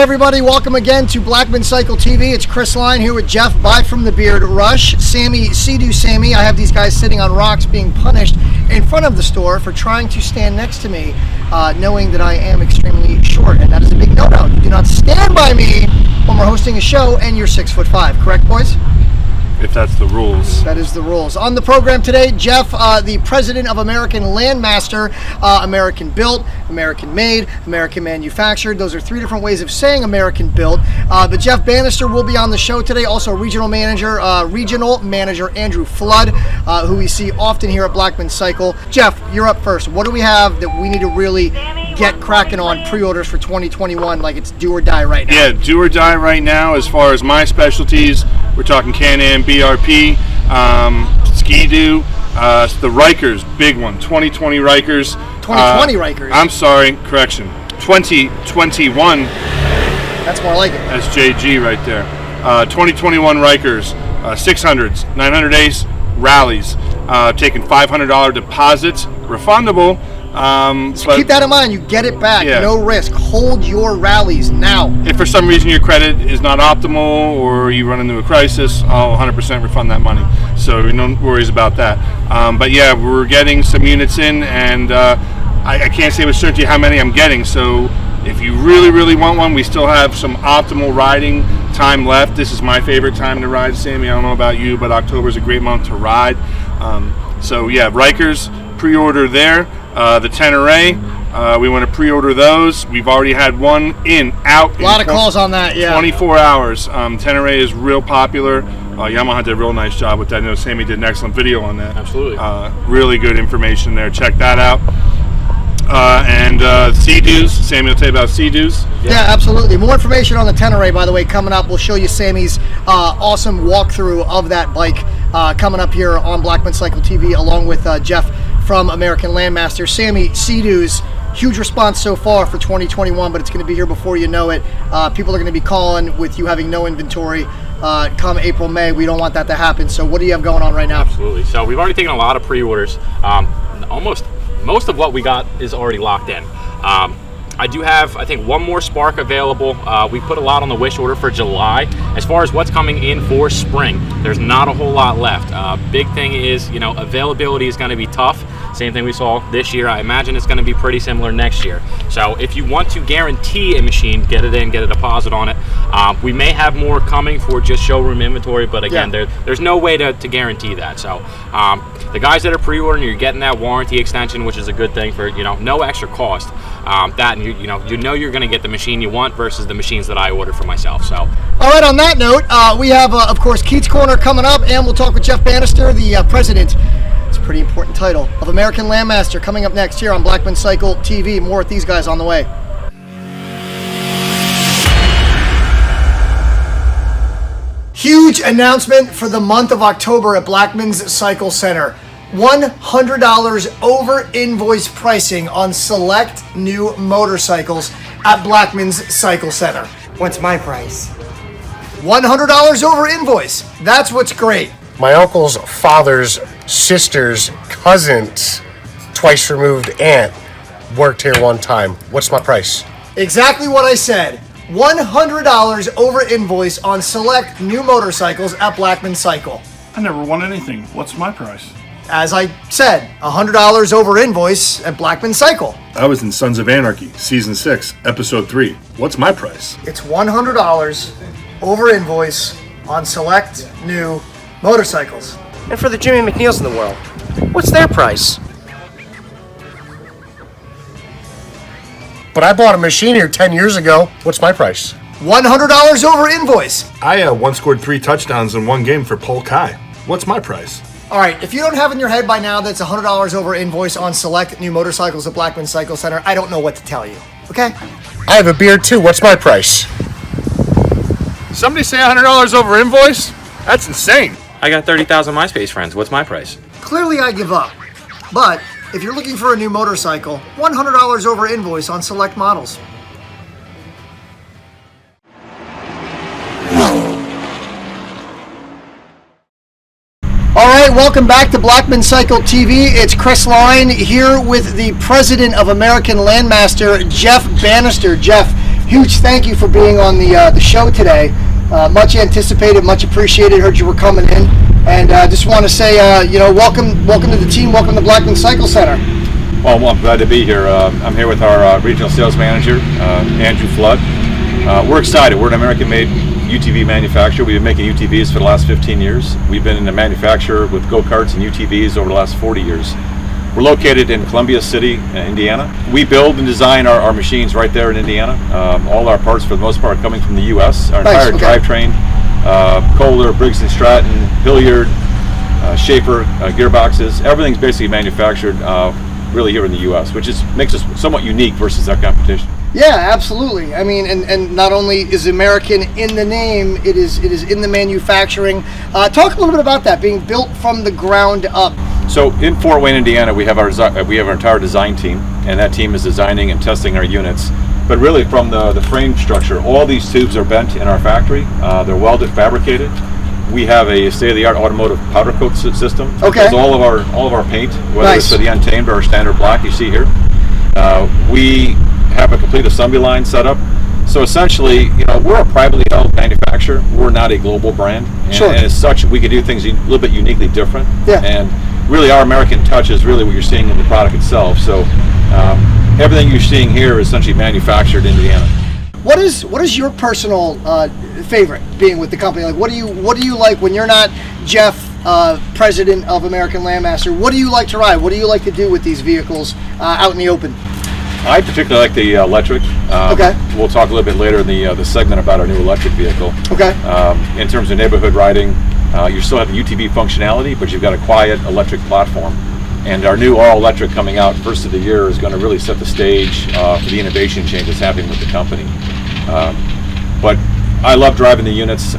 Hey everybody, welcome again to Blackman Cycle TV. It's Chris Line here with Jeff By From the Beard Rush, Sammy, Sea-Doo Sammy. I have these guys sitting on rocks being punished in front of the store for trying to stand next to me, knowing that I am extremely short, and that is a big no-no. You do not stand by me when we're hosting a show and you're 6'5", correct boys? If that's the rules. That is the rules. On the program today, Jeff, the president of American Landmaster, American built, American made, American manufactured. Those are three different ways of saying American built. But Jeff Bannister will be on the show today. Also regional manager Andrew Flood, who we see often here at Blackman Cycle. Jeff, you're up first. What do we have that we need to really get cracking on pre-orders for 2021, like it's do or die right now? Yeah, do or die right now. As far as my specialties, we're talking Can-Am, BRP, Ski-Doo, the Rikers, big one, 2020 Rikers. 2020 Rikers? I'm sorry, correction, 2021. That's more like it. That's JG right there. 2021 Rikers, 600s, 900 Ace, rallies, taking $500 deposits, refundable. So keep that in mind. You get it back. Yeah. No risk. Hold your rallies now. If for some reason your credit is not optimal or you run into a crisis, I'll 100% refund that money. So no worries about that. But yeah, we're getting some units in, and I can't say with certainty how many I'm getting. So if you really want one, we still have some optimal riding time left. This is my favorite time to ride, Sammy. I don't know about you, but October is a great month to ride. So yeah, Rikers, pre-order there. The Tenere, we want to pre-order those. We've already had one out. A lot of calls on that, yeah. 24 hours. Tenere is real popular. Yamaha did a real nice job with that. I know Sammy did an excellent video on that. Absolutely. Really good information there. Check that out. And Sea-Doos. Sammy will tell you about Sea-Doos. Yeah, absolutely. More information on the Tenere, by the way, coming up. We'll show you Sammy's awesome walkthrough of that bike coming up here on Blackman Cycle TV, along with Jeff from American Landmaster. Sammy, Sea-Doos, huge response so far for 2021, but it's going to be here before you know it. People are going to be calling with you having no inventory come April, May. We don't want that to happen. So what do you have going on right now? Absolutely. So we've already taken a lot of pre-orders. Most of what we got is already locked in. I do have, I think, one more Spark available. We put a lot on the wish order for July. As far as what's coming in for spring, there's not a whole lot left. Big thing is, availability is going to be tough. Same thing we saw this year. I imagine it's going to be pretty similar next year. So if you want to guarantee a machine, get it in, get a deposit on it. We may have more coming for just showroom inventory, but again, there's no way to guarantee that. So the guys that are pre-ordering, you're getting that warranty extension, which is a good thing for no extra cost. That and you know you're going to get the machine you want versus the machines that I ordered for myself. So all right, on that note, we have of course Keats Corner coming up, and we'll talk with Jeff Bannister, the president. It's a pretty important title of American Landmaster, coming up next here on Blackman Cycle TV. More with these guys on the way. Huge announcement for the month of October at Blackman's Cycle Center. $100 over invoice pricing on select new motorcycles at Blackman's Cycle Center. What's my price? $100 over invoice. That's what's great. My uncle's father's sister's cousin's twice removed aunt worked here one time. What's my price? Exactly what I said. $100 over invoice on select new motorcycles at Blackman Cycle. I never won anything. What's my price? As I said, $100 over invoice at Blackman Cycle. I was in Sons of Anarchy, Season 6, Episode 3. What's my price? It's $100 over invoice on select new motorcycles. And for the Jimmy McNeils in the world, what's their price? But I bought a machine here 10 years ago. What's my price? $100 over invoice. I once scored 3 touchdowns in one game for Paul Kai. What's my price? All right, if you don't have in your head by now that's $100 over invoice on select new motorcycles at Blackman Cycle Center, I don't know what to tell you, okay? I have a beard too. What's my price? Somebody say $100 over invoice? That's insane. I got 30,000 MySpace friends. What's my price? Clearly I give up. But if you're looking for a new motorcycle, $100 over invoice on select models. All right, welcome back to Blackman Cycle TV. It's Chris Line here with the president of American Landmaster, Jeff Bannister. Jeff, huge thank you for being on the show today. Much anticipated, much appreciated. Heard you were coming in, and just want to say, welcome to the team. Welcome to Blackmans Cycle Center. Well, I'm glad to be here. I'm here with our regional sales manager, Andrew Flood. We're excited. We're an American-made UTV manufacturer. We've been making UTVs for the last 15 years. We've been in the manufacturer with go-karts and UTVs over the last 40 years. We're located in Columbia City, Indiana. We build and design our machines right there in Indiana. All our parts, for the most part, coming from the U.S. Our entire drivetrain, Kohler, Briggs & Stratton, Hilliard, Schaefer, gearboxes, everything's basically manufactured really here in the U.S., which makes us somewhat unique versus our competition. Yeah, absolutely. I mean, and not only is American in the name, it is in the manufacturing. Talk a little bit about that, being built from the ground up. So in Fort Wayne, Indiana, we have our entire design team, and that team is designing and testing our units. But really, from the frame structure, all these tubes are bent in our factory. They're welded, fabricated. We have a state-of-the-art automotive powder coat system. Okay. It's all of our paint, whether it's for the Untamed or our standard black you see here. We have a complete assembly line set up. So essentially, we're a privately held manufacturer. We're not a global brand, and as such, we can do things a little bit uniquely different. Yeah. And really, our American touch is really what you're seeing in the product itself. So everything you're seeing here is essentially manufactured in Indiana. What is your personal favorite being with the company? Like, what do you like when you're not Jeff, president of American Landmaster? What do you like to ride? What do you like to do with these vehicles out in the open? I particularly like the electric. Okay. We'll talk a little bit later in the segment about our new electric vehicle. Okay. In terms of neighborhood riding, you still have the UTV functionality, but you've got a quiet electric platform. And our new all-electric coming out first of the year is going to really set the stage for the innovation change that's happening with the company. But I love driving the units.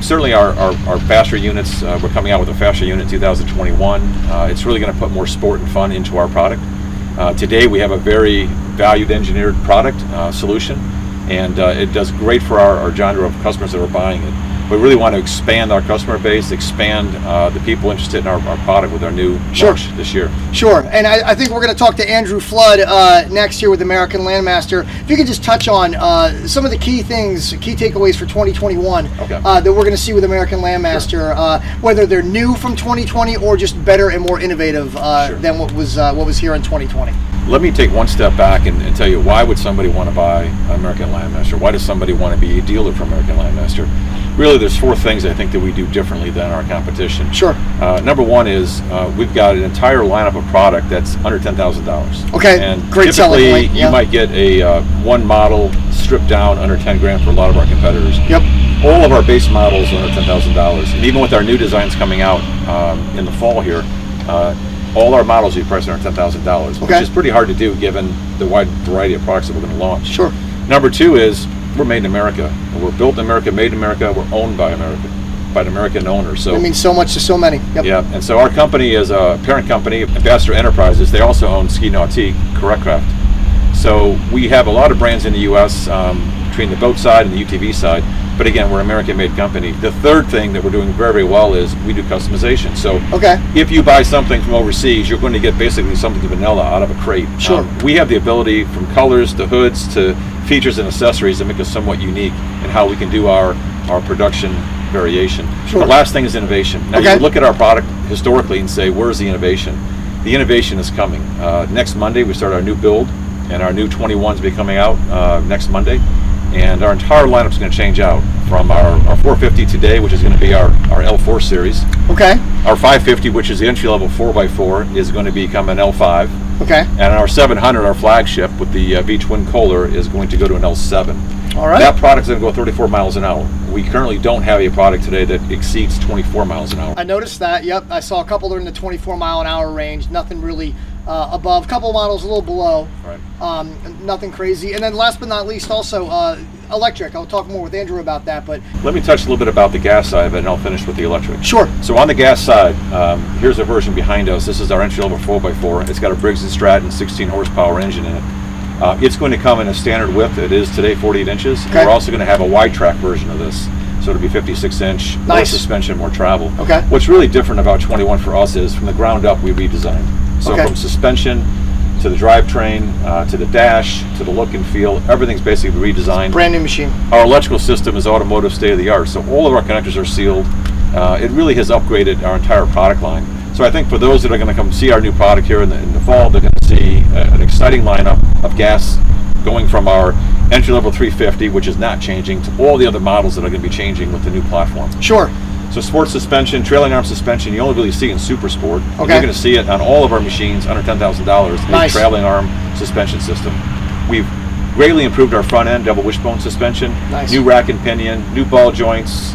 Certainly our faster units, we're coming out with a faster unit in 2021. It's really going to put more sport and fun into our product. Today we have a very valued engineered product solution, and it does great for our genre of customers that are buying it. We really want to expand our customer base, expand the people interested in our product with our new launch this year. Sure, and I think we're going to talk to Andrew Flood next year with American Landmaster. If you could just touch on some of the key takeaways for 2021 that we're going to see with American Landmaster, whether they're new from 2020 or just better and more innovative than what was here in 2020. Let me take one step back and tell you, why would somebody want to buy American Landmaster? Why does somebody want to be a dealer for American Landmaster? Really, there's four things I think that we do differently than our competition. Sure. Number one is we've got an entire lineup of product that's under $10,000. Okay. And great selling point. You might get a one model stripped down under 10 grand for a lot of our competitors. Yep. All of our base models are under $10,000, and even with our new designs coming out in the fall here, all our models are priced under $10,000, which is pretty hard to do given the wide variety of products that we're going to launch. Sure. Number two is we're made in America. We're built in America, made in America. We're owned by America, by an American owner. So it means so much to so many. Yep. Yeah, and so our company is a parent company, Ambassador Enterprises. They also own Ski Nautique, Correctcraft. So we have a lot of brands in the U.S. Between the boat side and the UTV side. But again, we're an American-made company. The third thing that we're doing very, very well is we do customization. So if you buy something from overseas, you're going to get basically something vanilla out of a crate. Sure. We have the ability, from colors to hoods to features and accessories, that make us somewhat unique in how we can do our production variation. Sure. The last thing is innovation. Now you look at our product historically and say, where's the innovation? The innovation is coming. Next Monday we start our new build, and our new 21s will be coming out next Monday. And our entire lineup is going to change out from our 450 today, which is going to be our L4 series. Okay. Our 550, which is the entry-level 4x4, is going to become an L5. Okay. And our 700, our flagship with the V-twin Kohler, is going to go to an L7. All right. That product is going to go 34 miles an hour. We currently don't have a product today that exceeds 24 miles an hour. I noticed that. Yep. I saw a couple that are in the 24 mile an hour range. Nothing really above. A couple models a little below. Right. Nothing crazy. And then last but not least, also electric. I'll talk more with Andrew about that. But let me touch a little bit about the gas side of it, and I'll finish with the electric. Sure. So on the gas side, here's a version behind us. This is our entry-level 4x4. It's got a Briggs & Stratton 16 horsepower engine in it. It's going to come in a standard width. It is today 48 inches. Okay. We're also going to have a wide track version of this. So it'll be 56 inch, more suspension, more travel. Okay. What's really different about 21 for us is from the ground up we redesigned. So from suspension to the drivetrain, to the dash, to the look and feel. Everything's basically redesigned. Brand new machine. Our electrical system is automotive state of the art, so all of our connectors are sealed. It really has upgraded our entire product line. So I think for those that are going to come see our new product here in the fall, they're going to see an exciting lineup of gas going from our entry-level 350, which is not changing, to all the other models that are going to be changing with the new platform. Sure. So sport suspension, trailing arm suspension, you only really see in Super Sport. Okay. You're going to see it on all of our machines under $10,000. Nice. Trailing arm suspension system. We've greatly improved our front end double wishbone suspension. Nice. New rack and pinion, new ball joints,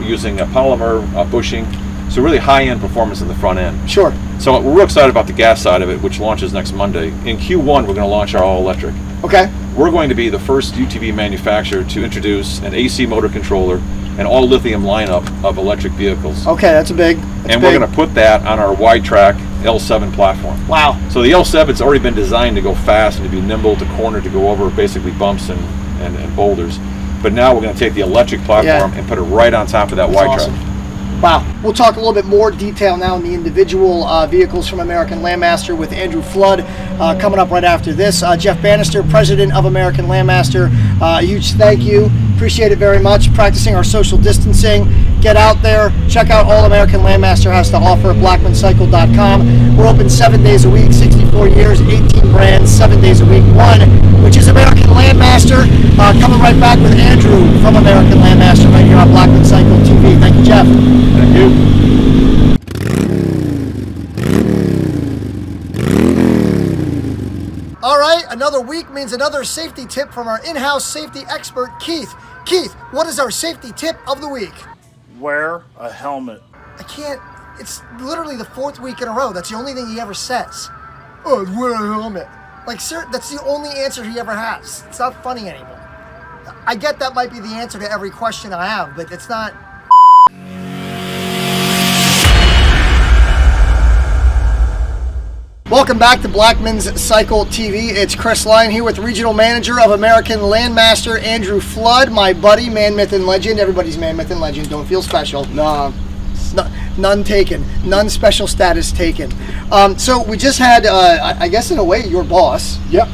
using a polymer bushing. So really high-end performance in the front end. Sure. So we're real excited about the gas side of it, which launches next Monday. In Q1, we're going to launch our all-electric. Okay. We're going to be the first UTV manufacturer to introduce an AC motor controller and all lithium lineup of electric vehicles. Okay, that's big. And we're going to put that on our wide track L7 platform. Wow. So the L7's already been designed to go fast and to be nimble, to corner, to go over basically bumps and boulders. But now we're going to take the electric platform and put it right on top of that wide awesome. track. Wow. We'll talk a little bit more detail now in the individual vehicles from American Landmaster with Andrew Flood coming up right after this. Jeff Bannister, President of American Landmaster, a huge thank you. Appreciate it very much. Practicing our social distancing. Get out there. Check out all American Landmaster has to offer at blackmancycle.com. We're open 7 days a week, 64 years, 18 brands, 7 days a week. One, which is American Landmaster. Coming right back with Andrew from American Landmaster right here on Blackman Cycle TV. Thank you, Jeff. Thank you. All right, another week means another safety tip from our in-house safety expert, Keith. Keith, what is our safety tip of the week? Wear a helmet. I can't, it's literally the 4th week in a row. That's the only thing he ever says. Oh, wear a helmet. Like, sir, that's the only answer he ever has. It's not funny anymore. I get that might be the answer to every question I have, but it's not. Welcome back to Blackman's Cycle TV. It's Chris Lyon here with Regional Manager of American Landmaster, Andrew Flood, my buddy, man, myth, and legend. Everybody's man, myth, and legend. Don't feel special. No, none taken. None special status taken. So we just had, I guess in a way, your boss. Yep.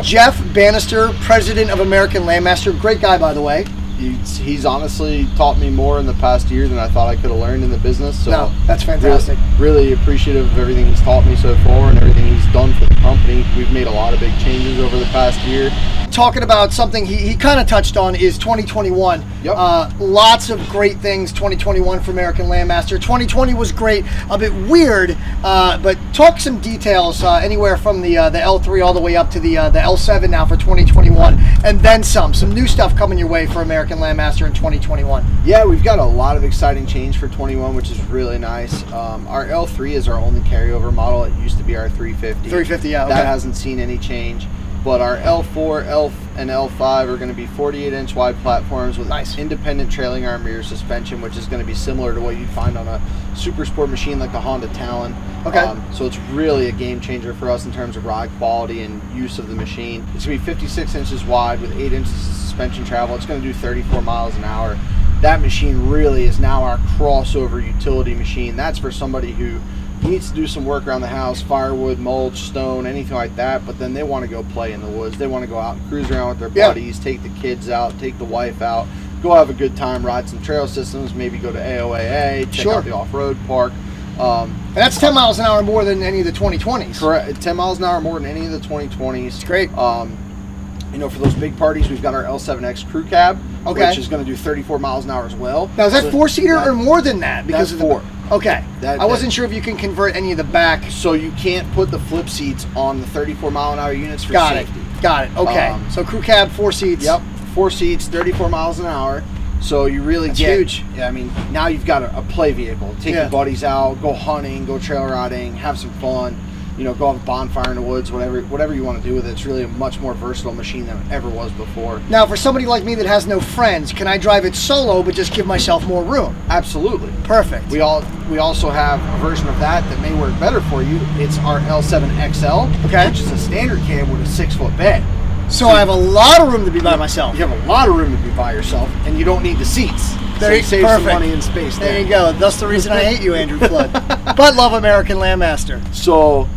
Jeff Bannister, President of American Landmaster. Great guy, by the way. He's honestly taught me more in the past year than I thought I could have learned in the business. So no, that's fantastic. Really appreciative of everything he's taught me so far and everything he's done for the company. We've made a lot of big changes over the past year. Talking about something he kind of touched on is 2021. Yep. Lots of great things 2021 for American Landmaster. 2020 was great, a bit weird, but talk some details anywhere from the L3 all the way up to the L7 now for 2021, and then some new stuff coming your way for American Landmaster in 2021. Yeah, we've got a lot of exciting change for 21, which is really nice. Our L3 is our only carryover model. It used to be our 350. 350, yeah. Okay. That hasn't seen any change. But our L4, and L5 are going to be 48-inch wide platforms with independent trailing arm rear suspension, which is going to be similar to what you'd find on a super sport machine like the Honda Talon. Okay. So it's really a game changer for us in terms of ride quality and use of the machine. It's going to be 56 inches wide with 8 inches of suspension travel. It's going to do 34 miles an hour. That machine really is now our crossover utility machine. That's for somebody who needs to do some work around the house, firewood, mulch, stone, anything like that, but then they want to go play in the woods. They want to go out and cruise around with their buddies, take the kids out, take the wife out, go have a good time, ride some trail systems, maybe go to AOAA, check out the off-road park. And that's 10 miles an hour more than any of the 2020s. Correct. 10 miles an hour more than any of the 2020s. It's great. You know, for those big parties, we've got our L7X crew cab, which is going to do 34 miles an hour as well. Now, is that four-seater or more than that? Because that's four. Okay. I wasn't sure if you can convert any of the back. So you can't put the flip seats on the 34 mile an hour units for safety. Got it. Okay. So crew cab, 4 seats. Yep. 4 seats, 34 miles an hour. So you really get huge. Yeah, I mean, now you've got a play vehicle. Take your buddies out, go hunting, go trail riding, have some fun. You know, go have a bonfire in the woods, whatever you want to do with it. It's really a much more versatile machine than it ever was before. Now, for somebody like me that has no friends, can I drive it solo but just give myself more room? Absolutely. Perfect. We also have a version of that may work better for you. It's our L7XL, which is a standard cab with a 6-foot bed. So I have a lot of room to be by myself. You have a lot of room to be by yourself, and you don't need the seats. So you save some money and space there. There you go. That's the reason I hate you, Andrew Flood. But love American Landmaster. So,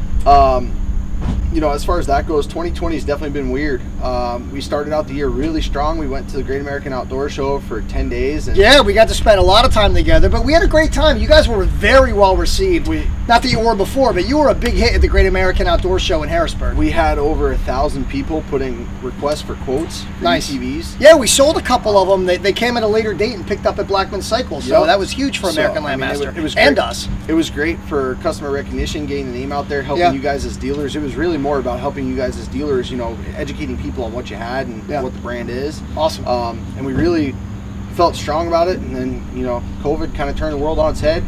as far as that goes, 2020 has definitely been weird. We started out the year really strong. We went to the Great American Outdoor Show for 10 days. And yeah, we got to spend a lot of time together, but we had a great time. You guys were very well received. Not that you were before, but you were a big hit at the Great American Outdoor Show in Harrisburg. We had over 1,000 people put in requests for quotes for nice UTVs. Yeah, we sold a couple of them. They came at a later date and picked up at Blackmans Cycle, so Yep. that was huge for American So, I mean, Landmaster it was and great. us. It was great for customer recognition, getting the name out there, helping Yeah. you guys as dealers. It was really more about helping you guys as dealers, educating people on what you had and Yeah. what the brand is. Awesome. And we really felt strong about it. And then, COVID kind of turned the world on its head.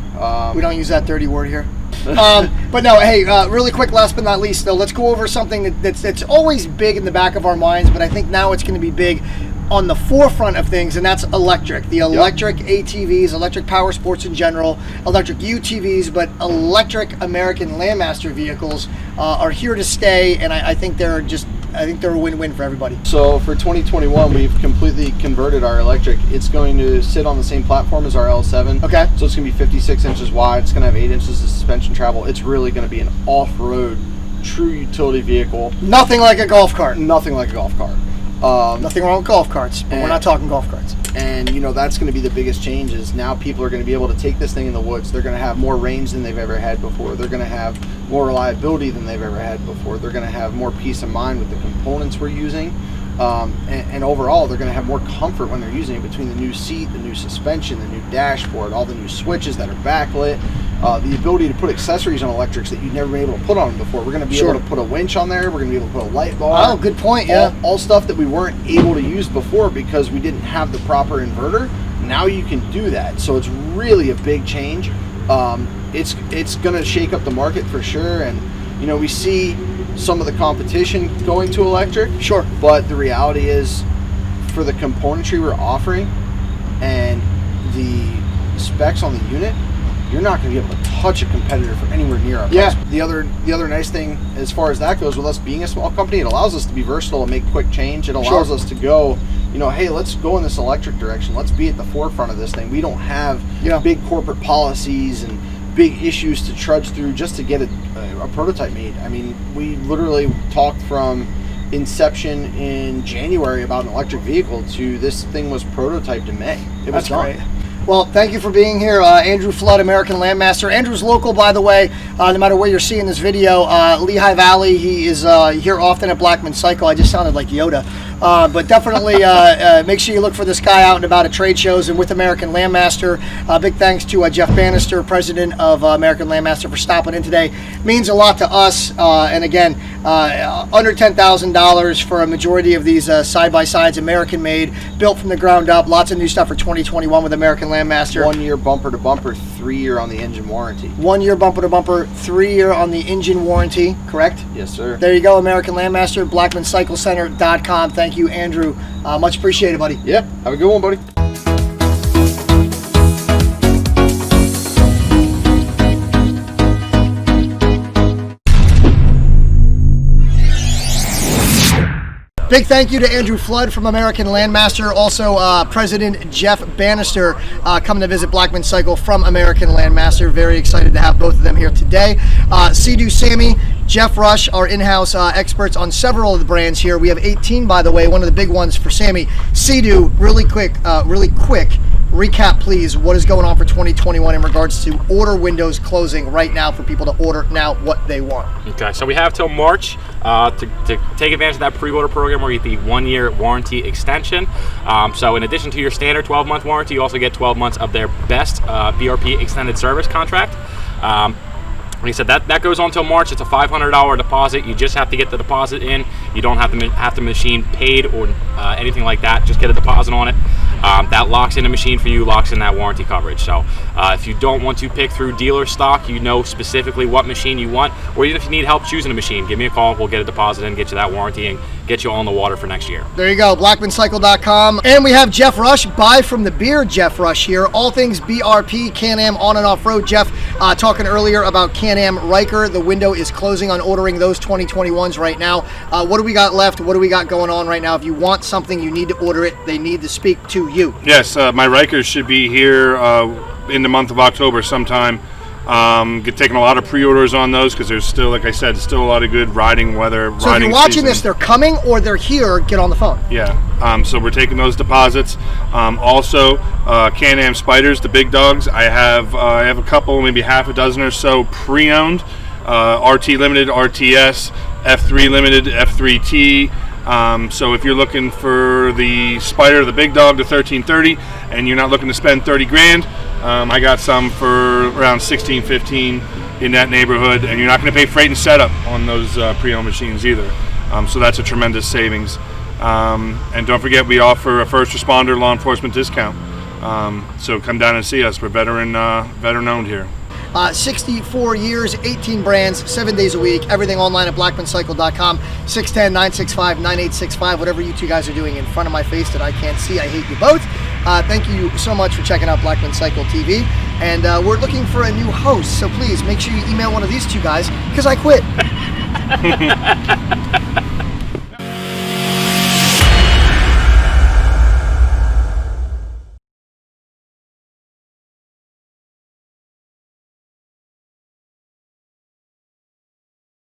We don't use that dirty word here. But no, hey, really quick, last but not least, though, let's go over something that's always big in the back of our minds, but I think now it's going to be big on the forefront of things, and that's electric. The electric ATVs, electric power sports in general, electric UTVs, but electric American Landmaster vehicles are here to stay, and I think they're a win-win for everybody. So for 2021, we've completely converted our electric. It's going to sit on the same platform as our L7. Okay. So it's going to be 56 inches wide. It's going to have 8 inches of suspension travel. It's really going to be an off-road, true utility vehicle. Nothing like a golf cart. Nothing like a golf cart. Nothing wrong with golf carts, but we're not talking golf carts. And that's going to be the biggest change. Is now people are going to be able to take this thing in the woods. They're going to have more range than they've ever had before. They're going to have more reliability than they've ever had before. They're going to have more peace of mind with the components we're using. And overall, they're going to have more comfort when they're using it, between the new seat, the new suspension, the new dashboard, all the new switches that are backlit, the ability to put accessories on electrics that you've never been able to put on them before. We're going to be able to put a winch on there. We're going to be able to put a light bar. Oh, good point, yeah. All stuff that we weren't able to use before because we didn't have the proper inverter. Now you can do that. So it's really a big change. It's going to shake up the market for sure. And, we see some of the competition going to electric. Sure. But the reality is, for the componentry we're offering and the specs on the unit, you're not going to be able to touch a competitor for anywhere near our price. The other nice thing as far as that goes, with us being a small company, it allows us to be versatile and make quick change. It allows us to go, hey, let's go in this electric direction. Let's be at the forefront of this thing. We don't have big corporate policies and big issues to trudge through just to get a prototype made. I mean, we literally talked from inception in January about an electric vehicle to this thing was prototyped in May. It was done. Great. Well, thank you for being here, Andrew Flood, American Landmaster. Andrew's local, by the way, no matter where you're seeing this video. Lehigh Valley, he is here often at Blackmans Cycle. I just sounded like Yoda. But definitely make sure you look for this guy out and about at trade shows and with American Landmaster. Big thanks to Jeff Bannister, president of American Landmaster, for stopping in today. Means a lot to us. And again, under $10,000 for a majority of these side-by-sides, American-made, built from the ground up. Lots of new stuff for 2021 with American Landmaster. 1 year bumper to bumper, 3 year on the engine warranty. 1 year bumper to bumper, 3 year on the engine warranty, correct? Yes, sir. There you go, American Landmaster, BlackmanCycleCenter.com. Thank you, Andrew. Much appreciated, buddy. Yeah, have a good one, buddy. Big thank you to Andrew Flood from American Landmaster. Also, President Jeff Bannister coming to visit Blackmans Cycle from American Landmaster. Very excited to have both of them here today. Sea-Doo Sammy, Jeff Rush, our in-house experts on several of the brands here. We have 18, by the way, one of the big ones for Sammy. Sea-Doo, really quick, recap, please. What is going on for 2021 in regards to order windows closing right now for people to order now what they want? Okay, so we have till March to take advantage of that pre-order program where you get the 1 year warranty extension. So in addition to your standard 12-month warranty, you also get 12 months of their best BRP extended service contract. Like I said, that goes on until March. It's a $500 deposit. You just have to get the deposit in. You don't have to have the machine paid or anything like that. Just get a deposit on it. That locks in the machine for you, locks in that warranty coverage. So if you don't want to pick through dealer stock, you know specifically what machine you want, or even if you need help choosing a machine, give me a call. We'll get a deposit in, get you that warranty, and get you on the water for next year. There you go, BlackmanCycle.com. And we have Jeff Rush, Buy from the Beard Jeff Rush here. All things BRP, Can-Am on and off road. Jeff, talking earlier about Can-Am Riker. The window is closing on ordering those 2021s right now. What do we got left? What do we got going on right now? If you want something, you need to order it. They need to speak to you. Yes, my Rikers should be here in the month of October sometime. Taking a lot of pre-orders on those because there's still, like I said, still a lot of good riding weather. So if you're watching this, they're coming or they're here. Get on the phone. Yeah. So we're taking those deposits. Also, Can-Am Spiders, the big dogs. I have a couple, maybe half a dozen or so pre-owned. RT Limited, RTS, F3 Limited, F3T. So if you're looking for the Spider, the big dog, the 1330, and you're not looking to spend 30 grand, I got some for around 16, 15 in that neighborhood, and you're not going to pay freight and setup on those pre-owned machines either. So that's a tremendous savings. And don't forget, we offer a first responder law enforcement discount. So come down and see us. We're veteran owned here. 64 years, 18 brands, 7 days a week, everything online at blackmancycle.com, 610-965-9865, whatever you two guys are doing in front of my face that I can't see, I hate you both. Thank you so much for checking out Blackman Cycle TV, and we're looking for a new host, so please make sure you email one of these two guys, because I quit.